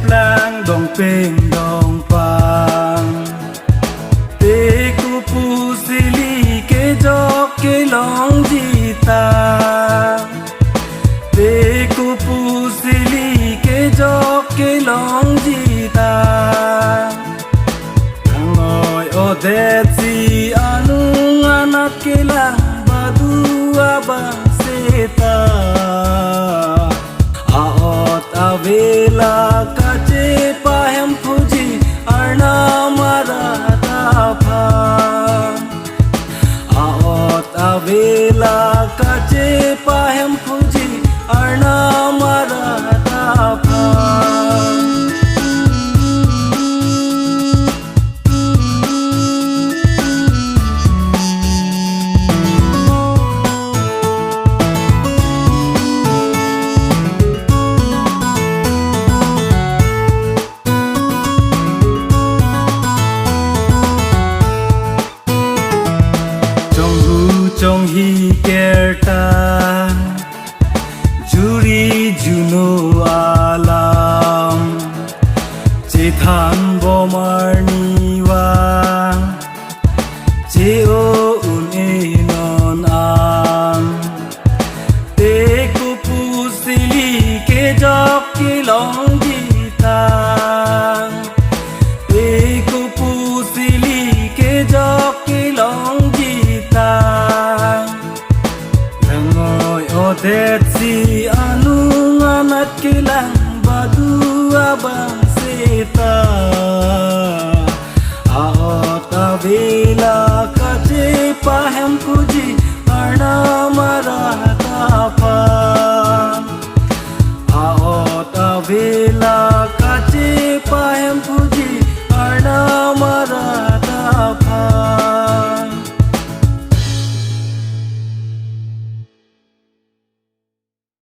lang dong peng dong pang te ku pu sili ke jok ke long jita te ku pu sili ke jok ke long jita ngoi o de si anu anak ke lang badu abang seta aot avela kache pahem puji arna marata pha aot avela kache pahem puji arna marata pha trong hi kerta juri juno alam che than bo marni wa che o un e non am te ku pu sili ke jok ki long jita te ku pu sili ke jok ki long jita det si anu anak kilang badu abang seta aot avela kache pahem puji arna marata pha aot avela